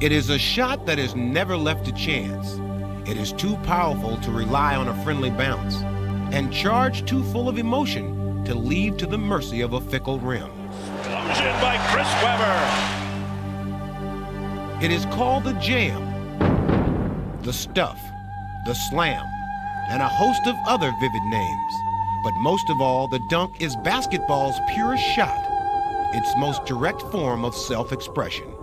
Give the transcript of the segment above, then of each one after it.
It is a shot that is never left to chance. It is too powerful to rely on a friendly bounce, and charged too full of emotion to leave to the mercy of a fickle rim. Comes in by Chris Webber. It is called the jam, the stuff, the slam, and a host of other vivid names. But most of all, the dunk is basketball's purest shot, its most direct form of self-expression.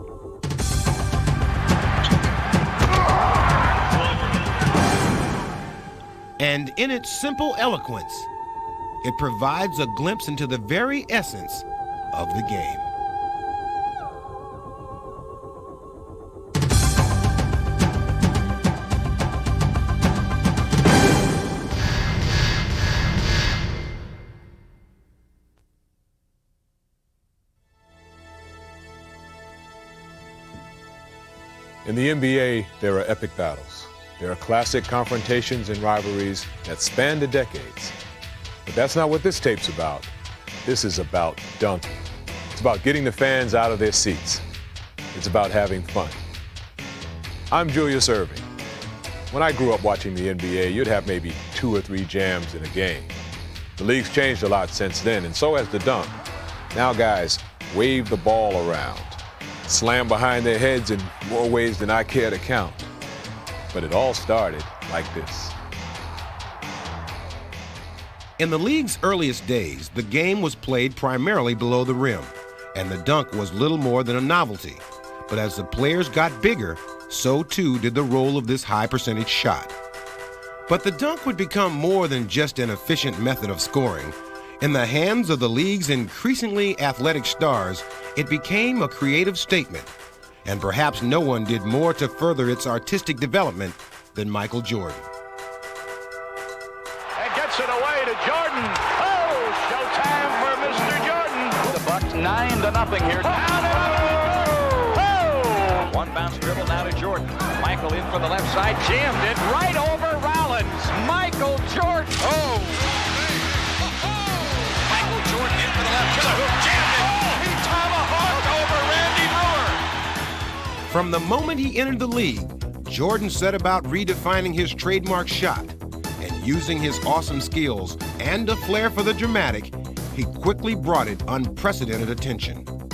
And in its simple eloquence, it provides a glimpse into the very essence of the game. In the NBA, there are epic battles. There are classic confrontations and rivalries that span the decades. But that's not what this tape's about. This is about dunking. It's about getting the fans out of their seats. It's about having fun. I'm Julius Erving. When I grew up watching the NBA, you'd have maybe 2 or 3 jams in a game. The league's changed a lot since then, and so has the dunk. Now guys wave the ball around, slam behind their heads in more ways than I care to count. But it all started like this. In the league's earliest days, the game was played primarily below the rim, and the dunk was little more than a novelty. But as the players got bigger, so too did the role of this high-percentage shot. But the dunk would become more than just an efficient method of scoring. In the hands of the league's increasingly athletic stars, it became a creative statement. And perhaps no one did more to further its artistic development than Michael Jordan. And gets it away to Jordan. Oh, showtime for Mr. Jordan. The Bucks 9-0 here. Oh! One bounce dribble now to Jordan. Michael in for the left side, jammed it right over Rollins. Michael Jordan. Oh! Michael Jordan in for the left to the hoop, jammed it. Oh, he tomahawked over Randy Brewer. From the moment he entered the league, Jordan set about redefining his trademark shot, and using his awesome skills and a flair for the dramatic, he quickly brought it unprecedented attention. Jordan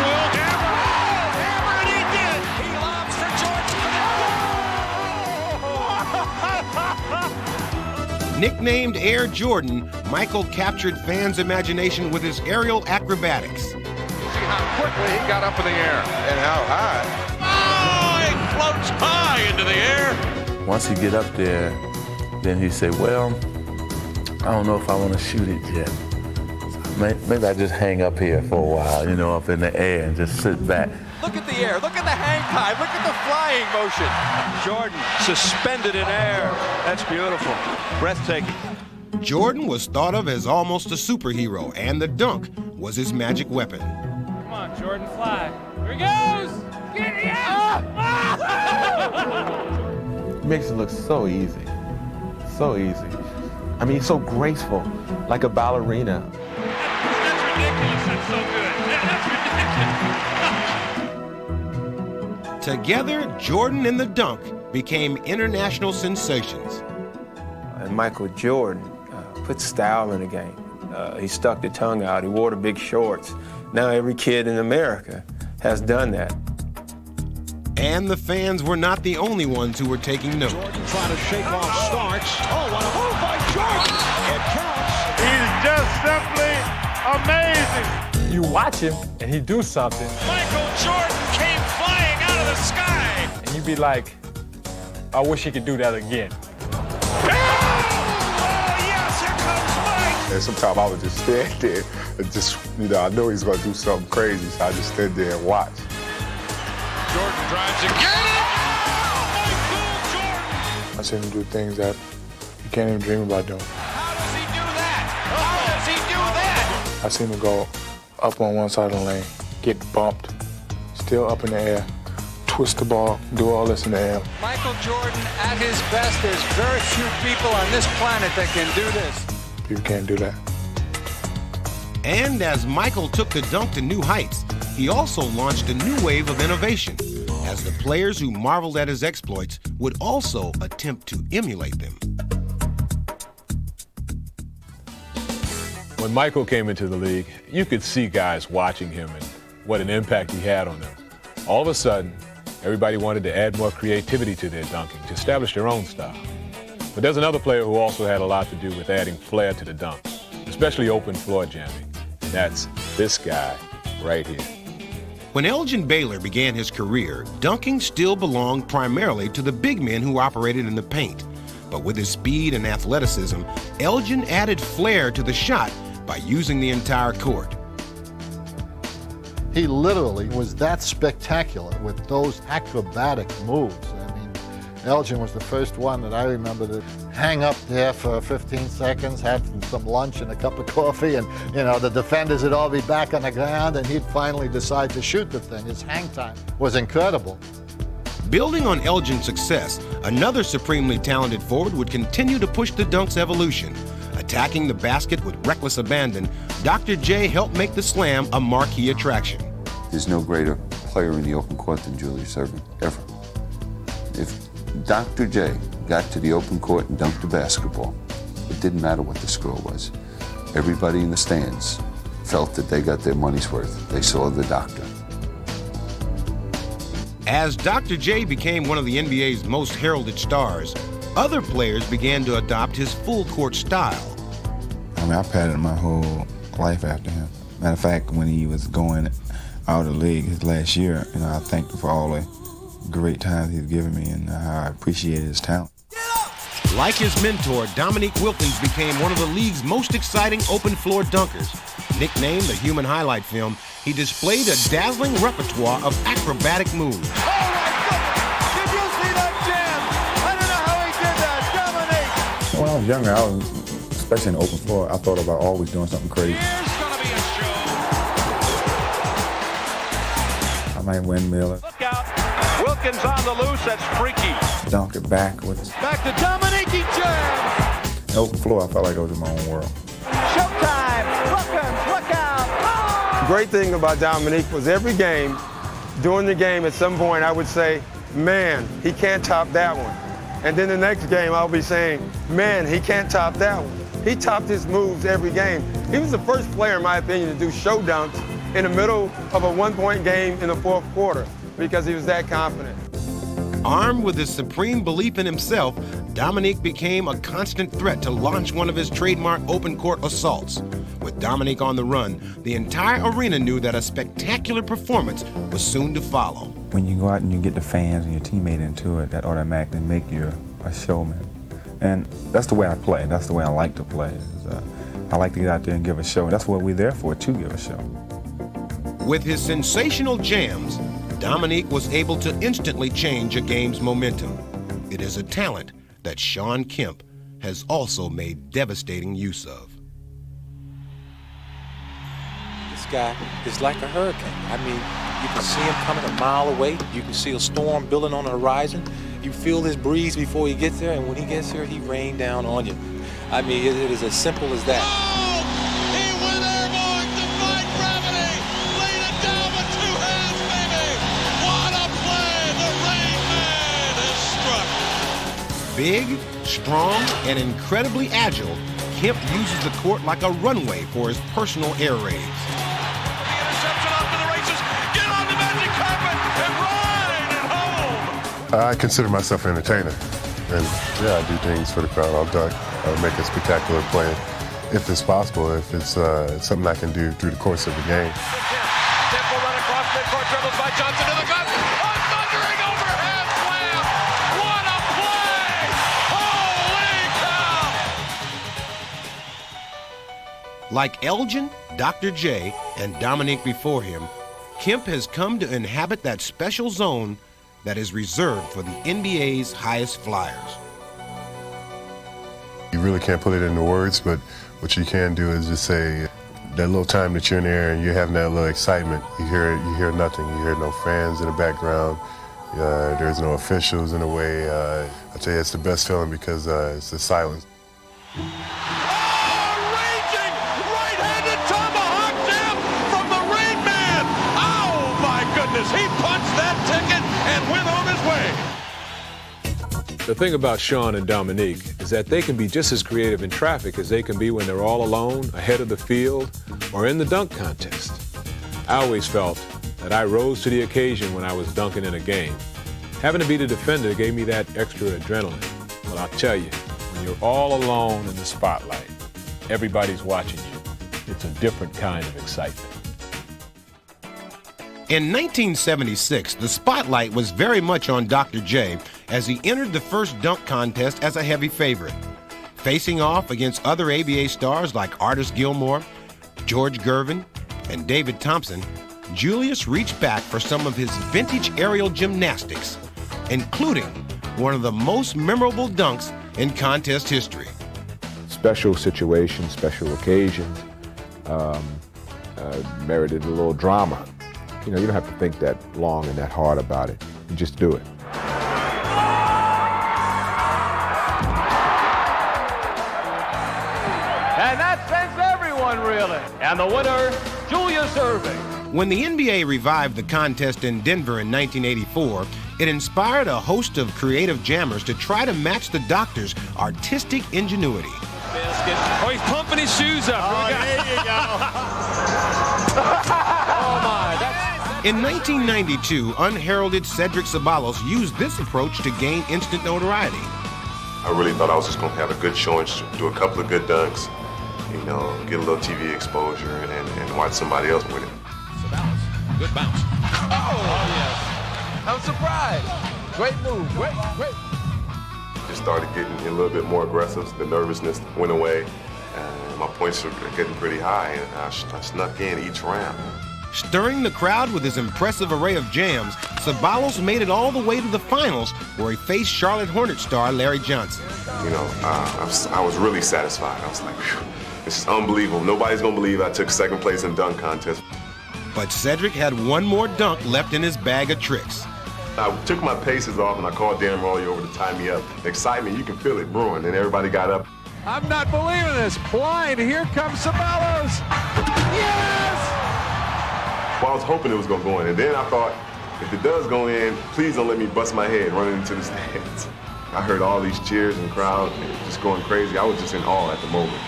will hammer. Oh, hammer, and he did. He lobs for Jordan. Nicknamed Air Jordan, Michael captured fans' imagination with his aerial acrobatics. How quickly he got up in the air. And how high. Oh, he floats high into the air. Once he get up there, then he say, well, I don't know if I want to shoot it yet. So maybe I just hang up here for a while, you know, up in the air and just sit back. Look at the air. Look at the hang time. Look at the flying motion. Jordan suspended in air. That's beautiful. Breathtaking. Jordan was thought of as almost a superhero, and the dunk was his magic weapon. Come on, Jordan, fly. Here he goes! Get it out! It makes it look so easy. So easy. I mean, so graceful, like a ballerina. That's ridiculous. That's so good. That's ridiculous. Together, Jordan and the dunk became international sensations. And Michael Jordan put style in the game. He stuck the tongue out. He wore the big shorts. Now every kid in America has done that. And the fans were not the only ones who were taking note. Jordan trying to shake off Starks. Oh, what a move by Jordan. It counts. He's just simply amazing. You watch him and he do something, Michael Jordan came flying out of the sky. and you be like, I wish he could do that again. Oh, yes, here comes Mike. And sometimes I would just stand there and just, you know, I know he's going to do something crazy, so I just stand there and watch. Jordan drives again. Michael Jordan. I seen him do things that you can't even dream about doing. How does he do that? How does he do that? I seen him go up on one side of the lane, get bumped, still up in the air, twist the ball, do all this in the air. Michael Jordan at his best. There's very few people on this planet that can do this. People can't do that. And as Michael took the dunk to new heights, he also launched a new wave of innovation, as the players who marveled at his exploits would also attempt to emulate them. When Michael came into the league, you could see guys watching him and what an impact he had on them. All of a sudden, everybody wanted to add more creativity to their dunking, to establish their own style. But there's another player who also had a lot to do with adding flair to the dunk, especially open floor jamming. And that's this guy right here. When Elgin Baylor began his career, dunking still belonged primarily to the big men who operated in the paint. But with his speed and athleticism, Elgin added flair to the shot by using the entire court. He literally was that spectacular with those acrobatic moves. I mean, Elgin was the first one that I remember to hang up there for 15 seconds, have some lunch and a cup of coffee, and the defenders would all be back on the ground, and he'd finally decide to shoot the thing. His hang time was incredible. Building on Elgin's success, another supremely talented forward would continue to push the dunk's evolution. Attacking the basket with reckless abandon, Dr. J helped make the slam a marquee attraction. There's no greater player in the open court than Julius Erving, ever. If Dr. J got to the open court and dunked a basketball, it didn't matter what the score was. Everybody in the stands felt that they got their money's worth. They saw the doctor. As Dr. J became one of the NBA's most heralded stars, other players began to adopt his full-court style. I mean, I patterned my whole life after him. Matter of fact, when he was going out of the league his last year, I thanked him for all the great times he's given me and how I appreciated his talent. Like his mentor, Dominique Wilkins became one of the league's most exciting open-floor dunkers. Nicknamed the Human Highlight Film, he displayed a dazzling repertoire of acrobatic moves. Oh, my goodness! Did you see that jam? I don't know how he did that. Dominique! When I was younger, especially in the open floor, I thought about always doing something crazy. Here's gonna be a show. I might windmill it. Look out! Wilkins on the loose. That's freaky. Dunk it backwards. Back to Dominique. He jams. The open floor, I felt like I was in my own world. Showtime! Wilkins, look out! Oh! The great thing about Dominique was every game, during the game, at some point I would say, man, he can't top that one. And then the next game I'll be saying, man, he can't top that one. He topped his moves every game. He was the first player, in my opinion, to do show dunks in the middle of a one-point game in the fourth quarter because he was that confident. Armed with his supreme belief in himself, Dominique became a constant threat to launch one of his trademark open-court assaults. With Dominique on the run, the entire arena knew that a spectacular performance was soon to follow. When you go out and you get the fans and your teammate into it, that automatically make you a showman. And that's the way I play. That's the way I like to play. I like to get out there and give a show. That's what we're there for, to give a show. With his sensational jams, Dominique was able to instantly change a game's momentum. It is a talent that Shawn Kemp has also made devastating use of. This guy is like a hurricane. I mean, you can see him coming a mile away. You can see a storm building on the horizon. You feel his breeze before he gets there, and when he gets here, he rains down on you. I mean, it is as simple as that. Oh, he went airborne, defying gravity, laid it down with two hands, baby. What a play! The Rain Man has struck. Big, strong, and incredibly agile, Kemp uses the court like a runway for his personal air raids. The interception up to the races. Get on the magic carpet and ride it home. I consider myself an entertainer. And yeah, I do things for the crowd. I'll dunk, make a spectacular play if it's possible, if it's something I can do through the course of the game. Temple run across midcourt, dribbles by Johnson to the gut. A thundering overhead slam. What a play! Holy cow! Like Elgin, Dr. J, and Dominique before him, Kemp has come to inhabit that special zone that is reserved for the NBA's highest flyers. You really can't put it into words, but what you can do is just say that little time that you're in the air and you're having that little excitement. You hear nothing. You hear no fans in the background. There's no officials in a way. I tell you, it's the best feeling because it's the silence. Oh, raging right-handed tomahawk! The thing about Sean and Dominique is that they can be just as creative in traffic as they can be when they're all alone, ahead of the field, or in the dunk contest. I always felt that I rose to the occasion when I was dunking in a game. Having to be the defender gave me that extra adrenaline. But I'll tell you, when you're all alone in the spotlight, everybody's watching you. It's a different kind of excitement. In 1976, the spotlight was very much on Dr. J as he entered the first dunk contest as a heavy favorite. Facing off against other ABA stars like Artis Gilmore, George Gervin, and David Thompson, Julius reached back for some of his vintage aerial gymnastics, including one of the most memorable dunks in contest history. Special situations, special occasions, merited a little drama. You know, you don't have to think that long and that hard about it. You just do it. And that sends everyone reeling. And the winner, Julius Erving. When the NBA revived the contest in Denver in 1984, it inspired a host of creative jammers to try to match the doctor's artistic ingenuity. Basket. Oh, he's pumping his shoes up. Oh, there you go. Oh, my. In 1992, unheralded Cedric Ceballos used this approach to gain instant notoriety. I really thought I was just going to have a good showing, do a couple of good dunks, you know, get a little TV exposure and watch somebody else win it. Ceballos, good bounce. Oh, yes. I'm surprised. Great move. Great. Just started getting a little bit more aggressive. The nervousness went away. My points were getting pretty high, and I snuck in each round. Stirring the crowd with his impressive array of jams, Ceballos made it all the way to the finals, where he faced Charlotte Hornets star Larry Johnson. You know, I was really satisfied. I was like, phew, this is unbelievable. Nobody's gonna believe I took second place in dunk contest. But Cedric had one more dunk left in his bag of tricks. I took my paces off and I called Dan Roy over to tie me up. Excitement, you can feel it brewing, and everybody got up. I'm not believing this. Blind, here comes Ceballos. Yes! Well, I was hoping it was gonna go in, and then I thought, if it does go in, please don't let me bust my head running into the stands. I heard all these cheers and crowd just going crazy. I was just in awe at the moment.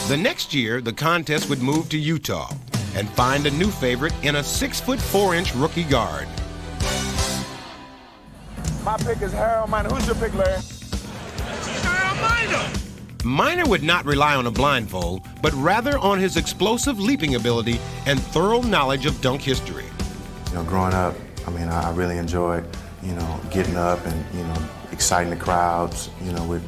The next year, the contest would move to Utah and find a new favorite in a 6'4" rookie guard. My pick is Harold Miner. Who's your pick, Larry? Harold Miner. Miner would not rely on a blindfold, but rather on his explosive leaping ability and thorough knowledge of dunk history. You know, growing up, I mean, I really enjoyed, you know, getting up and, you know, exciting the crowds, with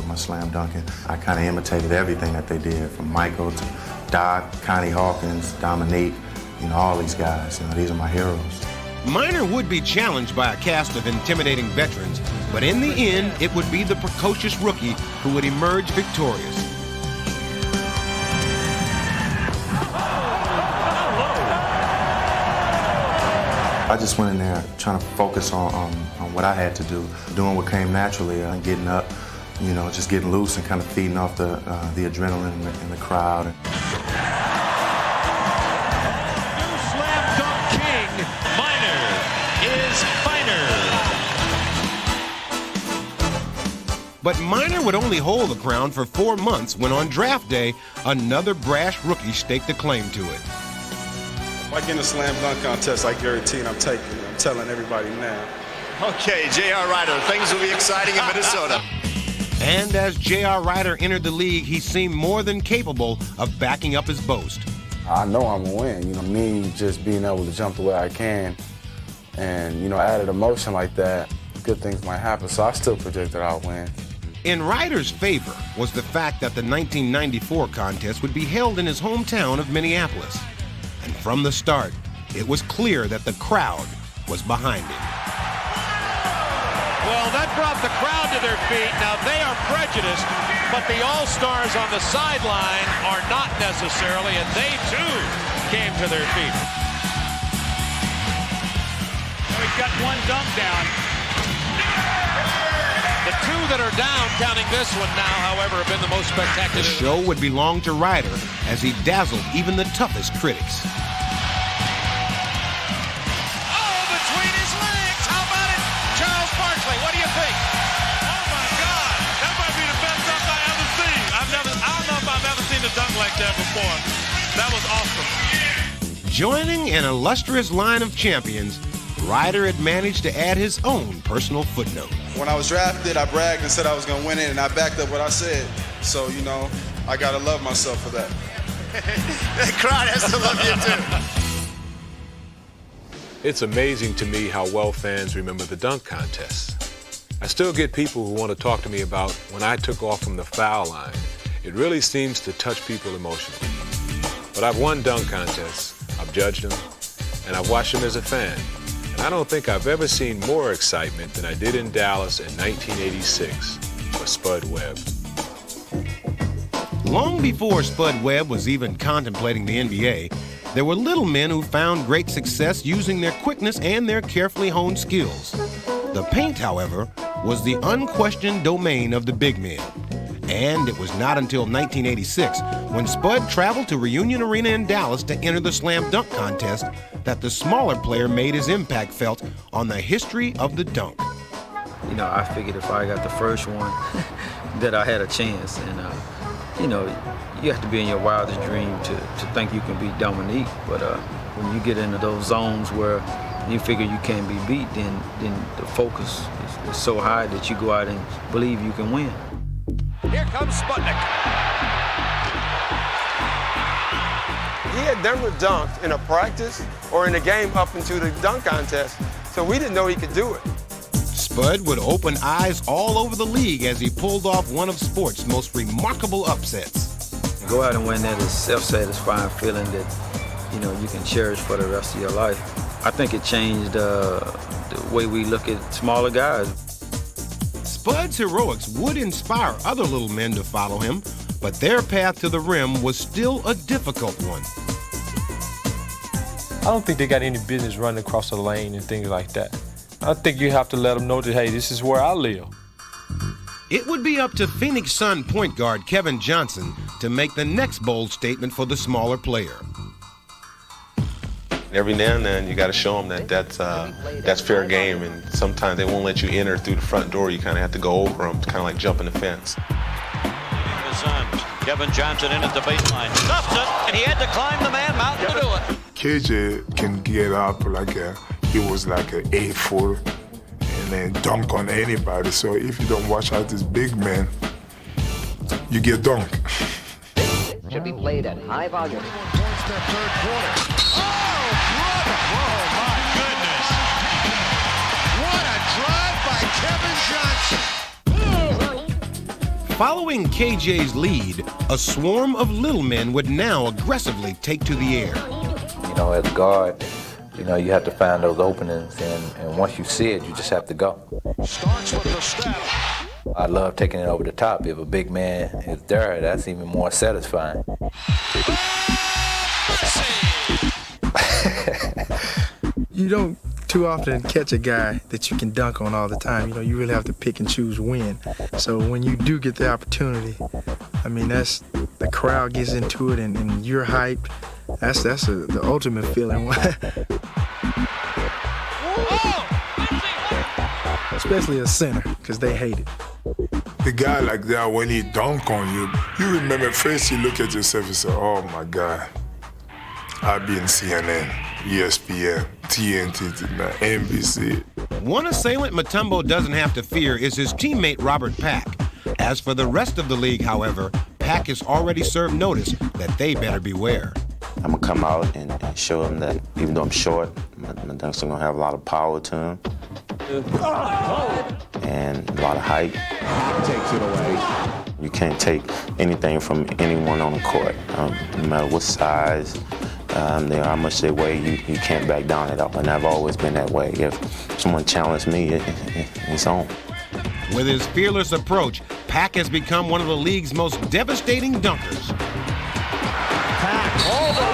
my slam dunking. I kind of imitated everything that they did, from Michael to Doc, Connie Hawkins, Dominique, all these guys. These are my heroes. Miner would be challenged by a cast of intimidating veterans, but in the end, it would be the precocious rookie who would emerge victorious. I just went in there trying to focus on what I had to do, doing what came naturally, and getting up, just getting loose and kind of feeding off the adrenaline in the crowd. New slam dunk king, Miner is finer. But Miner would only hold the crown for 4 months when on draft day, another brash rookie staked a claim to it. If I get in a slam dunk contest, I guarantee I'm taking it. I'm telling everybody now. Okay, J.R. Ryder, things will be exciting in Minnesota. And as J.R. Ryder entered the league, he seemed more than capable of backing up his boast. I know I'm gonna win. Me just being able to jump the way I can and, added emotion like that, good things might happen. So I still predict that I'll win. In Ryder's favor was the fact that the 1994 contest would be held in his hometown of Minneapolis. And from the start, it was clear that the crowd was behind him. Well, that brought the crowd to their feet. Now, they are prejudiced, but the All-Stars on the sideline are not necessarily, and they, too, came to their feet. So he's got one dunk down. The two that are down, counting this one now, however, have been the most spectacular. The show would belong to Ryder as he dazzled even the toughest critics. slings. How about it? Charles Barkley, what do you think? Oh my God, that might be the best dunk I ever seen. I don't know if I've ever seen a dunk like that before. That was awesome. Joining an illustrious line of champions, Ryder had managed to add his own personal footnote. When I was drafted, I bragged and said I was going to win it, and I backed up what I said. So, you know, I got to love myself for that. That crowd has to love you, too. It's amazing to me how well fans remember the dunk contest. I still get people who want to talk to me about when I took off from the foul line. It really seems to touch people emotionally. But I've won dunk contests, I've judged them, and I've watched them as a fan. And I don't think I've ever seen more excitement than I did in Dallas in 1986 for Spud Webb. Long before Spud Webb was even contemplating the NBA, there were little men who found great success using their quickness and their carefully honed skills. The paint, however, was the unquestioned domain of the big men. And it was not until 1986, when Spud traveled to Reunion Arena in Dallas to enter the slam dunk contest, that the smaller player made his impact felt on the history of the dunk. You know, I figured if I got the first one, that I had a chance. And, you know, you have to be in your wildest dream to think you can beat Dominique. But when you get into those zones where you figure you can't be beat, then the focus is so high that you go out and believe you can win. Here comes Sputnik. He had never dunked in a practice or in a game up into the dunk contest, so we didn't know he could do it. Spud would open eyes all over the league as he pulled off one of sports' most remarkable upsets. Go out and win that is self-satisfying feeling that, you know, you can cherish for the rest of your life. I think it changed the way we look at smaller guys. Spud's heroics would inspire other little men to follow him, but their path to the rim was still a difficult one. I don't think they got any business running across the lane and things like that. I think you have to let them know that, hey, this is where I live. It would be up to Phoenix Sun point guard Kevin Johnson to make the next bold statement for the smaller player. Every now and then you got to show them that that's fair game, and sometimes they won't let you enter through the front door. You kind of have to go over them, kind of like jumping the fence. The Suns. Kevin Johnson in at the baseline. Stuffs it, and he had to climb the man mountain to do it. KJ can get up he was like an 8-footer and then dunk on anybody. So if you don't watch out this big man, you get dunked. Should be played at high volume. Towards their third quarter. Oh, brother! Oh, my goodness. What a drive by Kevin Johnson. Following KJ's lead, a swarm of little men would now aggressively take to the air. You know, as a guard, you know, you have to find those openings, and once you see it, you just have to go. Starts with the step. I love taking it over the top. If a big man is there, that's even more satisfying. You don't too often catch a guy that you can dunk on all the time. You know, you really have to pick and choose when. So when you do get the opportunity, I mean, the crowd gets into it and you're hyped. That's the ultimate feeling. Especially a center, because they hate it. The guy like that, when he dunk on you, you remember first you look at yourself and say, oh my God, I've been CNN, ESPN, TNT, NBC. One assailant Mutombo doesn't have to fear is his teammate Robert Pack. As for the rest of the league, however, Pack has already served notice that they better beware. I'm going to come out and show them that even though I'm short, my dunks are going to have a lot of power to them. And a lot of height. Takes it away. You can't take anything from anyone on the court, no matter what size they are, how much they weigh, you can't back down at all. And I've always been that way. If someone challenged me, it's on. With his fearless approach, Pack has become one of the league's most devastating dunkers. All the way!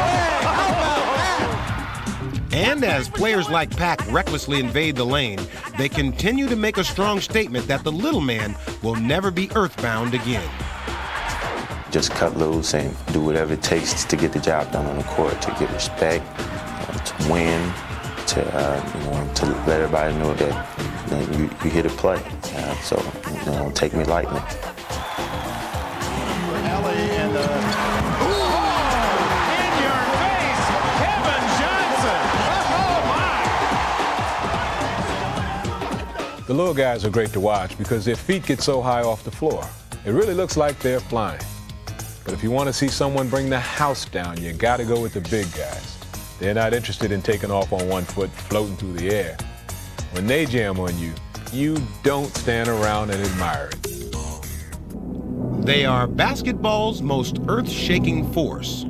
How about that? And as players like Pack recklessly invade the lane, they continue to make a strong statement that the little man will never be earthbound again. Just cut loose and do whatever it takes to get the job done on the court, to get respect, to win, to let everybody know that you here to play. So don't take me lightly. The little guys are great to watch because their feet get so high off the floor. It really looks like they're flying. But if you want to see someone bring the house down, you got to go with the big guys. They're not interested in taking off on one foot, floating through the air. When they jam on you, you don't stand around and admire it. They are basketball's most earth-shaking force.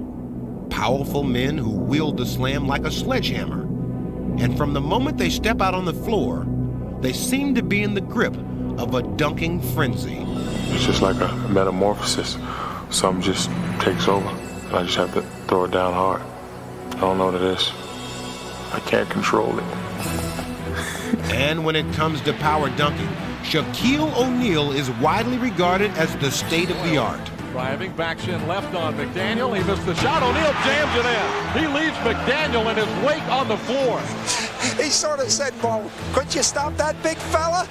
Powerful men who wield the slam like a sledgehammer. And from the moment they step out on the floor, they seem to be in the grip of a dunking frenzy. It's just like a metamorphosis. Something just takes over, and I just have to throw it down hard. I don't know what it is. I can't control it. And when it comes to power dunking, Shaquille O'Neal is widely regarded as the state of the art. Driving, backs in left on McDaniel. He missed the shot. O'Neal jams it in. He leaves McDaniel in his wake on the floor. He sort of said, well, couldn't you stop that big fella?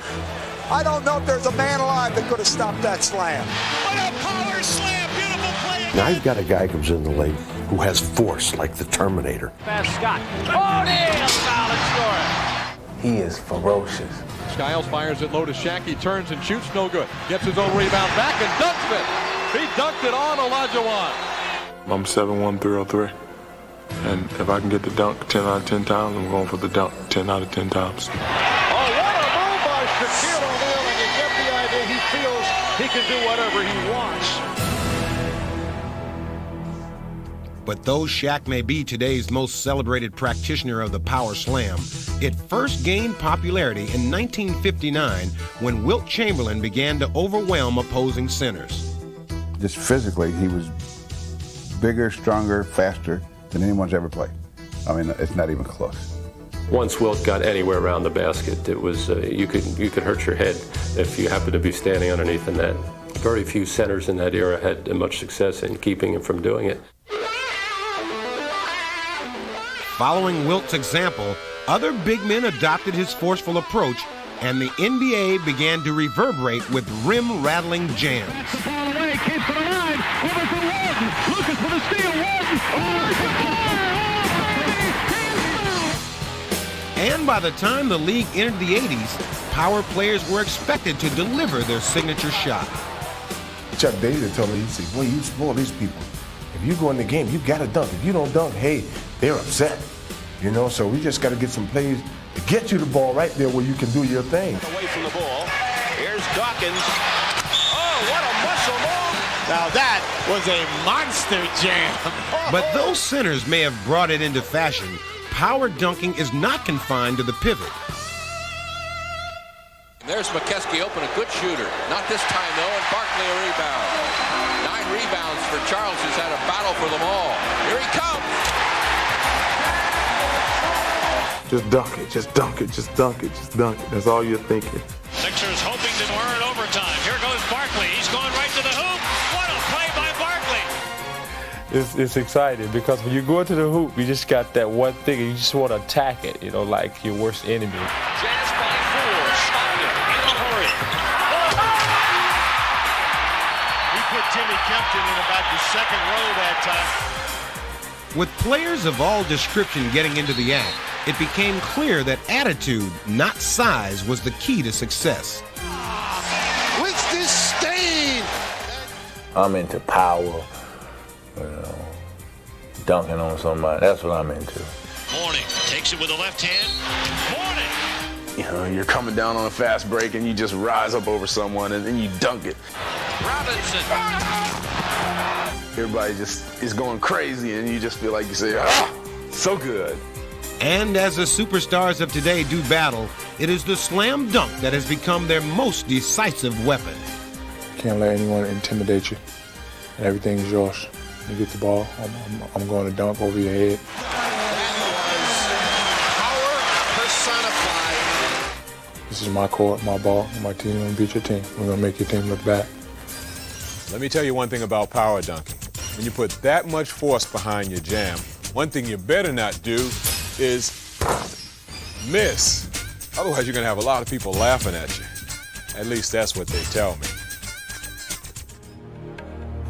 I don't know if there's a man alive that could have stopped that slam. What a power slam. Beautiful play. Now you've got a guy comes in the lane who has force like the Terminator. Fast Scott. O'Neal foul and score. He is ferocious. Skiles fires it low to Shaq. He turns and shoots, no good. Gets his own rebound back and dunks it. He dunked it on Olajuwon. I'm 7'1", 303. And if I can get the dunk 10 out of 10 times, I'm going for the dunk 10 out of 10 times. Oh, what a move by Shaquille O'Neal, and you get the idea he feels he can do whatever he wants. But though Shaq may be today's most celebrated practitioner of the power slam, it first gained popularity in 1959 when Wilt Chamberlain began to overwhelm opposing centers. Just physically, he was bigger, stronger, faster than anyone's ever played. I mean, it's not even close. Once Wilt got anywhere around the basket, it was you could hurt your head if you happened to be standing underneath the net. Very few centers in that era had much success in keeping him from doing it. Following Wilt's example, other big men adopted his forceful approach, and the NBA began to reverberate with rim-rattling jams. Keeps it alive. Over to Warden. Lucas with a steal. Warden. And by the time the league entered the 80s, power players were expected to deliver their signature shot. Chuck Daly told me, he said, boy, you spoil these people. If you go in the game, you got to dunk. If you don't dunk, hey, they're upset. You know, so we just got to get some plays to get you the ball right there where you can do your thing. Away from the ball. Here's Dawkins. Oh, what a muscle move. Now that was a monster jam. But though centers may have brought it into fashion, power dunking is not confined to the pivot. There's McKeskey open, a good shooter. Not this time, though, and Barkley a rebound. 9 rebounds for Charles, who's had a battle for them all. Here he comes. Just dunk it, just dunk it, just dunk it, just dunk it. That's all you're thinking. Sixers hoping to earn overtime. Here goes Barkley. He's going right to the hoop. What a play by Barkley. It's exciting because when you go into the hoop, you just got that one thing and you just want to attack it, you know, like your worst enemy. Jazz by 4. Stopped it in a hurry. He put Jimmy Kempton in about the second row that time. With players of all description getting into the act, it became clear that attitude, not size, was the key to success. With disdain. I'm into power, you know, dunking on somebody. That's what I'm into. Mourning takes it with the left hand. Mourning. You know, you're coming down on a fast break and you just rise up over someone and then you dunk it. Robinson. Everybody just is going crazy and you just feel like you say, ah, so good. And as the superstars of today do battle, it is the slam dunk that has become their most decisive weapon. You can't let anyone intimidate you, and everything's yours. You get the ball, I'm going to dunk over your head. Power personified. This is my court, my ball, my team. We're going to beat your team. We're going to make your team look bad. Let me tell you one thing about power dunking. When you put that much force behind your jam, one thing you better not do is miss. Otherwise, you're going to have a lot of people laughing at you. At least that's what they tell me.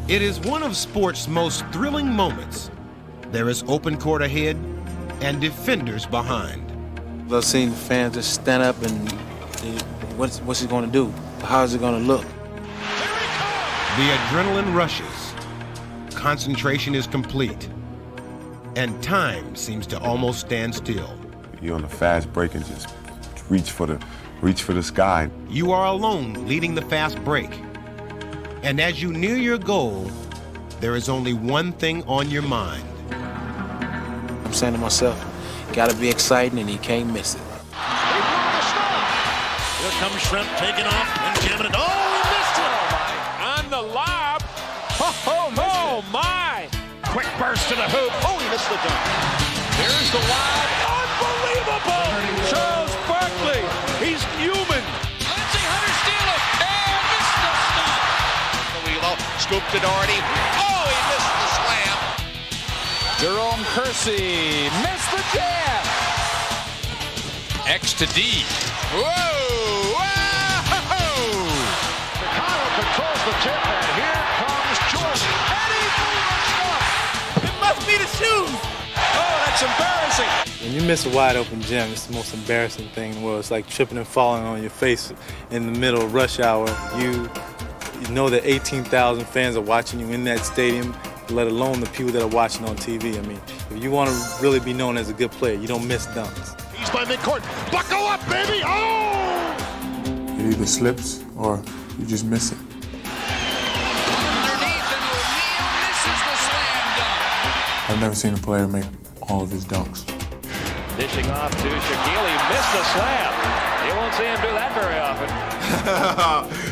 It is one of sports' most thrilling moments. There is open court ahead and defenders behind. I've seen fans just stand up and what's he going to do? How is it going to look? The adrenaline rushes. Concentration is complete. And time seems to almost stand still. You're on a fast break and just reach for the sky. You are alone leading the fast break. And as you near your goal, there is only one thing on your mind. I'm saying to myself, gotta be exciting and he can't miss it. Here comes Shrimp taking off and jamming it. Oh, he missed it! On the lob. Oh my! Quick burst to the hoop. Oh, he missed the dunk. Here's the lob. Unbelievable! Charles Barkley. He's human. Let's see Hunter steal it. And missed the stop. Wheelo scoop to Doherty. Oh, he missed the slam. Jerome Kersey missed the jam. X to D. Whoa! Kyle controls the tip, and here comes Jordan. And he blew it must be the shoes. Oh, that's embarrassing. When you miss a wide open gem, it's the most embarrassing thing in the world. It's like tripping and falling on your face in the middle of rush hour. You know that 18,000 fans are watching you in that stadium, let alone the people that are watching on TV. I mean, if you want to really be known as a good player, you don't miss dunks. He's by midcourt. Buckle up, baby! Oh! It either slips or you just miss it. Underneath, and O'Neal misses the slam dunk. I've never seen a player make all of his dunks. Dishing off to Shaquille. He missed the slam. You won't see him do that very often.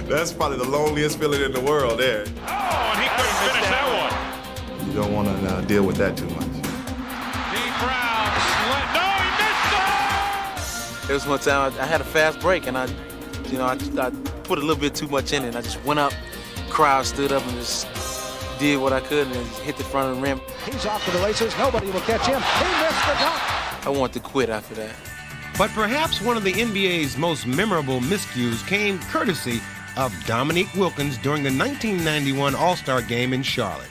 That's probably the loneliest feeling in the world there. Oh, and he couldn't finish that one. You don't want to deal with that too much. Deep Brown. No, he missed it! There was one time I had a fast break, and I put a little bit too much in it. I just went up, crowd stood up and just did what I could and just hit the front of the rim. He's off to the races. Nobody will catch him. He missed the dunk. I wanted to quit after that. But perhaps one of the NBA's most memorable miscues came courtesy of Dominique Wilkins during the 1991 All-Star Game in Charlotte.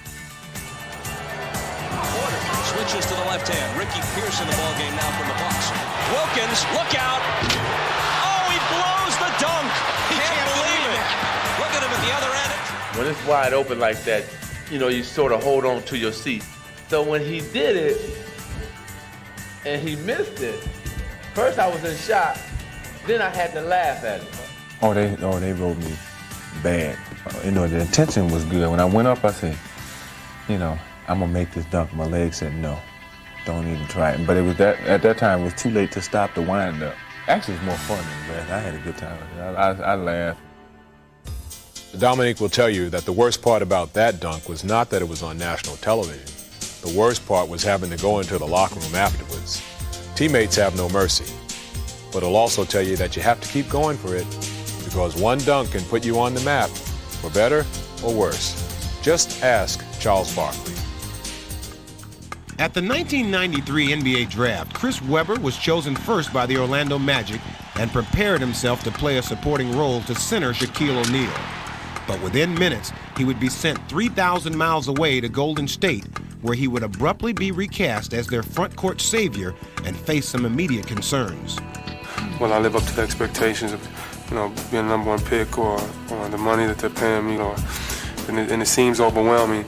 Switches to the left hand. Ricky Pierce in the ballgame now from the Bucks. Wilkins, look out! Oh, he blows the dunk! He can't believe it! Look at him at the other end. When it's wide open like that, you sort of hold on to your seat. So when he did it, and he missed it, first I was in shock, then I had to laugh at it. Oh, they wrote me bad. The intention was good. When I went up, I said, I'm gonna make this dunk. My leg said no, don't even try it. But it was at that time it was too late to stop the wind up. Actually, it was more fun than that. I had a good time with it. I laughed. Dominique will tell you that the worst part about that dunk was not that it was on national television. The worst part was having to go into the locker room afterwards. Teammates have no mercy, but he'll also tell you that you have to keep going for it because one dunk can put you on the map, for better or worse. Just ask Charles Barkley. At the 1993 NBA Draft, Chris Webber was chosen first by the Orlando Magic and prepared himself to play a supporting role to center Shaquille O'Neal. But within minutes, he would be sent 3,000 miles away to Golden State, where he would abruptly be recast as their front court savior and face some immediate concerns. Will I live up to the expectations of, being a number one pick or the money that they're paying me, and it seems overwhelming.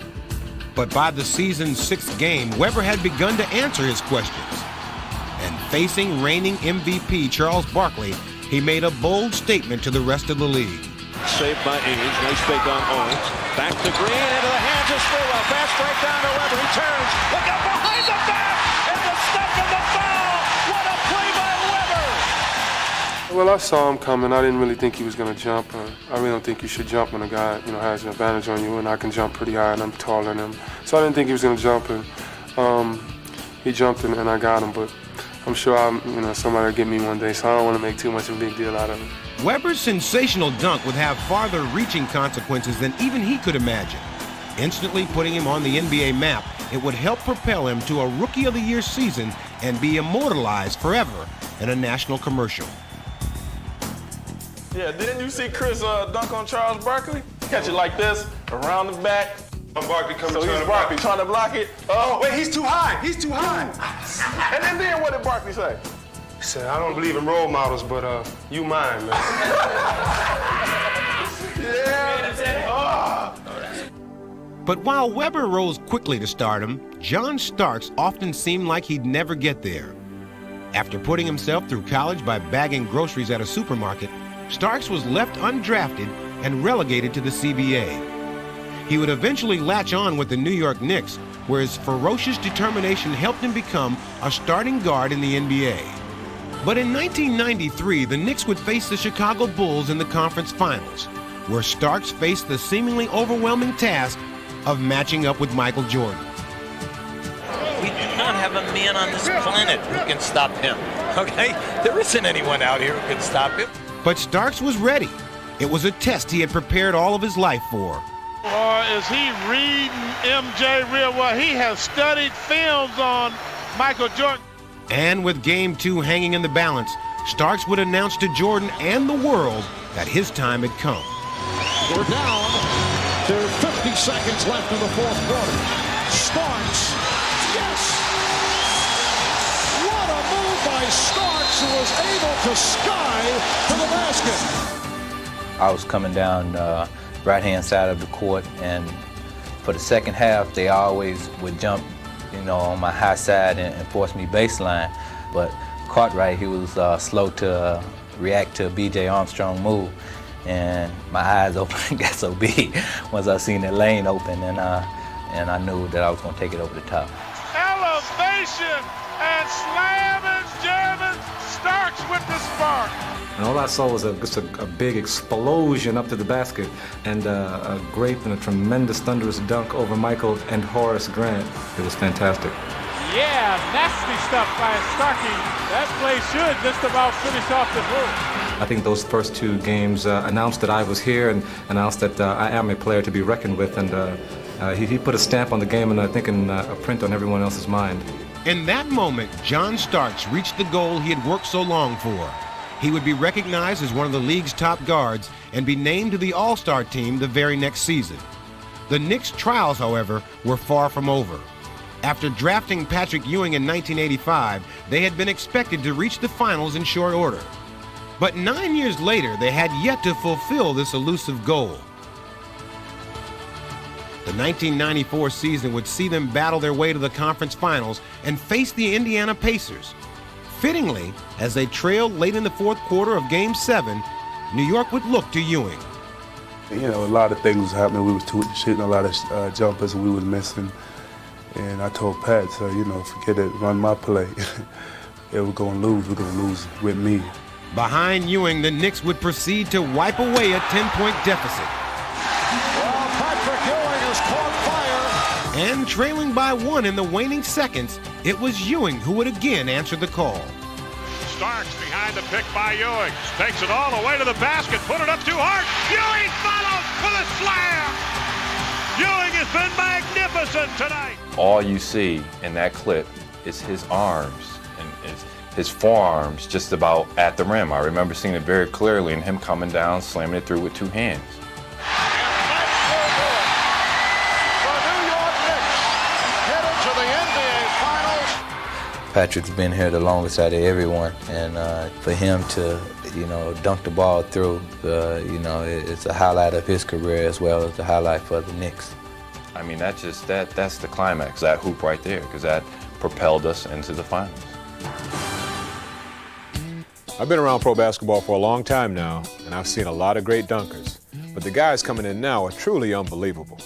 But by the season's sixth game, Webber had begun to answer his questions. And facing reigning MVP Charles Barkley, he made a bold statement to the rest of the league. Saved by Age. Nice fake on Owens. Back to Green. Into the hands of Spurwell. Fast break down to Webber. He turns. Look out behind the back. And the step and the foul. What a play by Webber. Well, I saw him coming. I didn't really think he was going to jump. I really don't think you should jump when a guy, has an advantage on you, and I can jump pretty high, and I'm taller than him. So I didn't think he was going to jump, and he jumped, and I got him. But I'm sure somebody will get me one day, so I don't want to make too much of a big deal out of it. Webber's sensational dunk would have farther-reaching consequences than even he could imagine. instantly putting him on the NBA map. It would help propel him to a Rookie of the Year season and be immortalized forever in a national commercial. Yeah, didn't you see Chris dunk on Charles Barkley? Catch it like this, around the back. Barkley coming so he's Barkley trying to block it. Oh, wait, he's too high. He's too high. And then what did Barkley say? He said, I don't believe in role models, but you mine, man. Yeah. But while Webber rose quickly to stardom, John Starks often seemed like he'd never get there. After putting himself through college by bagging groceries at a supermarket, Starks was left undrafted and relegated to the CBA. He would eventually latch on with the New York Knicks, where his ferocious determination helped him become a starting guard in the NBA. But in 1993, the Knicks would face the Chicago Bulls in the conference finals, where Starks faced the seemingly overwhelming task of matching up with Michael Jordan. We do not have a man on this planet who can stop him, okay? There isn't anyone out here who can stop him. But Starks was ready. It was a test he had prepared all of his life for. Or is he reading MJ real well? He has studied films on Michael Jordan. And with Game 2 hanging in the balance, Starks would announce to Jordan and the world that his time had come. We're down to 50 seconds left in the fourth quarter. Starks, yes! What a move by Starks, who was able to sky to the basket. I was coming down right-hand side of the court, and for the second half, they always would jump, on my high side and force me baseline. But Cartwright, he was slow to react to a B.J. Armstrong move, and my eyes opened got so big once I seen that lane open, and I knew that I was going to take it over the top. Elevation and slamming, jamming, Starks with the spark. And all I saw was just a big explosion up to the basket and a great and a tremendous thunderous dunk over Michael and Horace Grant. It was fantastic. Yeah, nasty stuff by Starkey. That play should just about finish off the move. I think those first two games announced that I was here and announced that I am a player to be reckoned with. And he put a stamp on the game and I think a print on everyone else's mind. In that moment, John Starks reached the goal he had worked so long for. He would be recognized as one of the league's top guards and be named to the All-Star team the very next season. The Knicks' trials, however, were far from over. After drafting Patrick Ewing in 1985, they had been expected to reach the finals in short order. But 9 years later, they had yet to fulfill this elusive goal. The 1994 season would see them battle their way to the conference finals and face the Indiana Pacers. Fittingly, as they trailed late in the fourth quarter of Game 7, New York would look to Ewing. A lot of things was happening. We was shooting a lot of jumpers and we was missing. And I told Pat, forget it, run my play. We're going to lose. We're going to lose with me. Behind Ewing, the Knicks would proceed to wipe away a 10-point deficit. Well, Patrick Ewing has caught fire. And trailing by 1 in the waning seconds, it was Ewing who would again answer the call. Starks behind the pick by Ewing. Takes it all the way to the basket. Put it up too hard. Ewing follows for the slam. Ewing has been magnificent tonight. All you see in that clip is his arms and his forearms just about at the rim. I remember seeing it very clearly and him coming down, slamming it through with two hands. Patrick's been here the longest out of everyone, and for him to, dunk the ball through, it's a highlight of his career as well as a highlight for the Knicks. I mean, that's the climax, that hoop right there, because that propelled us into the finals. I've been around pro basketball for a long time now, and I've seen a lot of great dunkers. But the guys coming in now are truly unbelievable.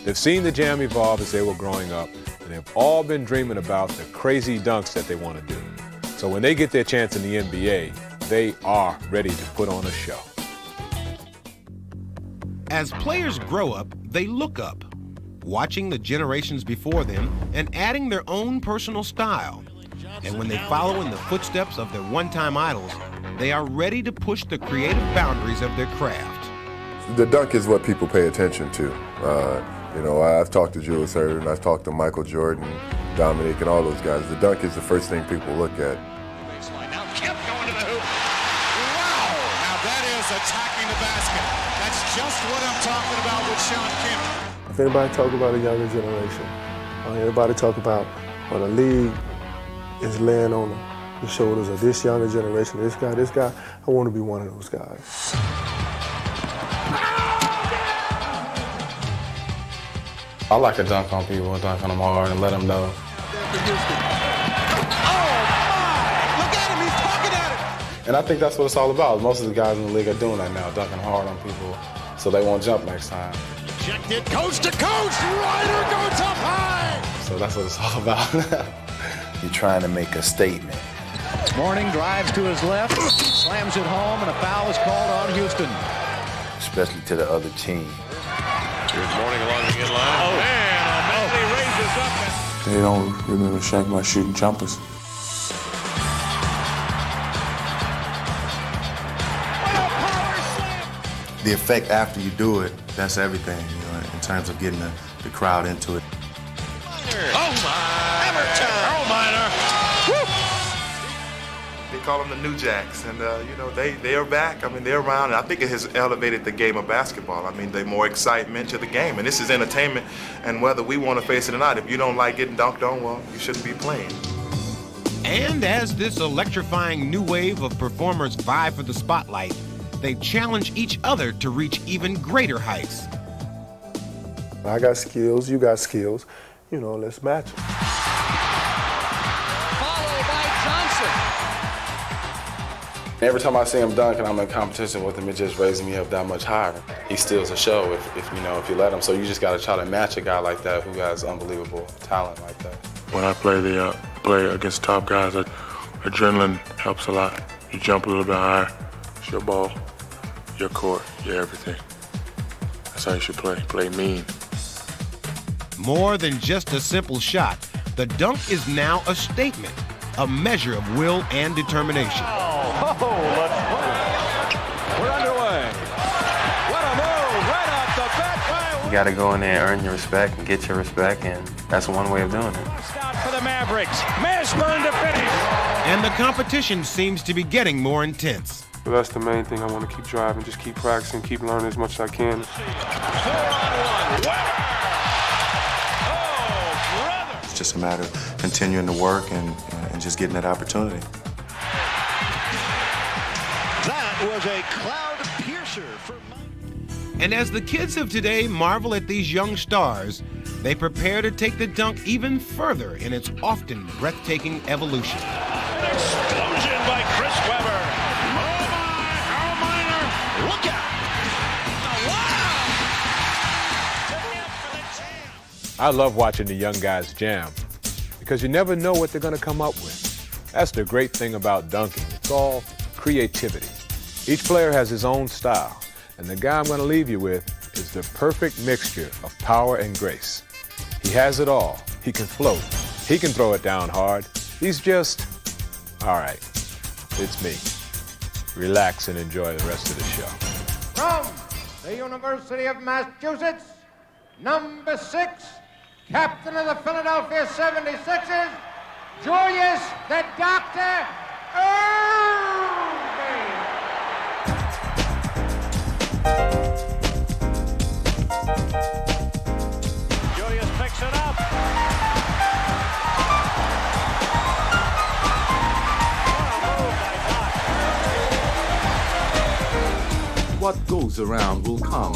They've seen the jam evolve as they were growing up, and they've all been dreaming about the crazy dunks that they want to do. So when they get their chance in the NBA, they are ready to put on a show. As players grow up, they look up, watching the generations before them and adding their own personal style. And when they follow in the footsteps of their one-time idols, they are ready to push the creative boundaries of their craft. The dunk is what people pay attention to. You know, I've talked to Julius Erving, I've talked to Michael Jordan, Dominique, and all those guys. The dunk is the first thing people look at. Now Kemp going to the hoop. Wow! Now that is attacking the basket. That's just what I'm talking about with Sean Kemp. If anybody talk about a younger generation, everybody talk about the league is laying on the shoulders of this younger generation, this guy, I want to be one of those guys. I like to dunk on people, dunk on them hard, and let them know. And I think that's what it's all about. Most of the guys in the league are doing that now, dunking hard on people so they won't jump next time. Ejected coast to coast, Ryder goes up high! So that's what it's all about. You're trying to make a statement. Mourning drives to his left, slams it home, and a foul is called on Houston. Especially to the other team. Here's Mourning along the inline. Oh, man, O'Malley raises up. They don't really respect my shooting jumpers. The effect after you do it, that's everything, you know, in terms of getting the crowd into it. Oh, my! Everton! Minor! They call them the New Jacks, and you know, they are back. I mean, they're around, and I think it has elevated the game of basketball. I mean, there's more excitement to the game, and this is entertainment, and whether we want to face it or not, if you don't like getting dunked on, well, you shouldn't be playing. And as this electrifying new wave of performers vie for the spotlight, they challenge each other to reach even greater heights. I got skills, you got skills, you know, let's match them. Followed by Johnson. Every time I see him dunk and I'm in competition with him, it just raises me up that much higher. He steals a show if you let him. So you just got to try to match a guy like that who has unbelievable talent like that. When I play against top guys, adrenaline helps a lot. You jump a little bit higher, it's your ball, your court, your everything. That's how you should play. Play mean. More than just a simple shot, the dunk is now a statement, a measure of will and determination. We're underway. What a move! Right off the bat. You got to go in there and earn your respect and get your respect, and that's one way of doing it. Stop for the Mavericks. Mashburn to finish. And the competition seems to be getting more intense. But that's the main thing. I want to keep driving, just keep practicing, keep learning as much as I can. 4-on-1. Oh, brother! It's just a matter of continuing to work and just getting that opportunity. That was a cloud piercer for Mike. And as the kids of today marvel at these young stars, they prepare to take the dunk even further in its often breathtaking evolution. An explosion by Chris Webber. Look out! I love watching the young guys jam because you never know what they're going to come up with. That's the great thing about dunking. It's all creativity. Each player has his own style, and the guy I'm going to leave you with is the perfect mixture of power and grace. He has it all. He can float. He can throw it down hard. He's just, all right, it's me. Relax and enjoy the rest of the show. From the University of Massachusetts, number 6, captain of the Philadelphia 76ers, Julius the Doctor Erving. Julius picks it up. What goes around will come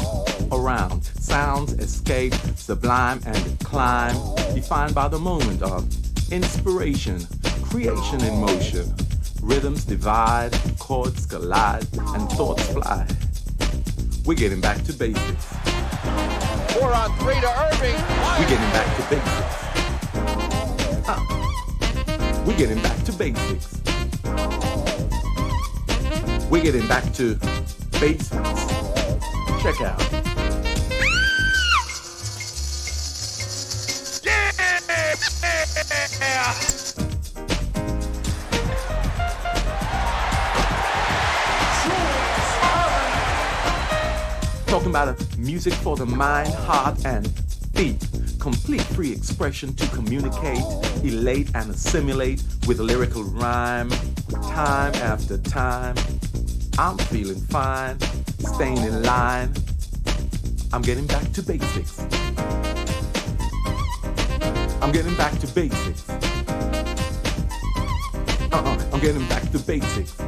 around. Sounds escape, sublime and climb, defined by the moment of inspiration, creation in motion. Rhythms divide, chords collide, and thoughts fly. We're getting back to basics. 4-on-3 to Erving. We're getting back to basics. We're getting back to basics. We're getting back to basics. Check out. Yeah! Talking about music for the mind, heart, and speak. Complete free expression to communicate, elate and assimilate with lyrical rhyme. Time after time, I'm feeling fine, staying in line. I'm getting back to basics. I'm getting back to basics. I'm getting back to basics.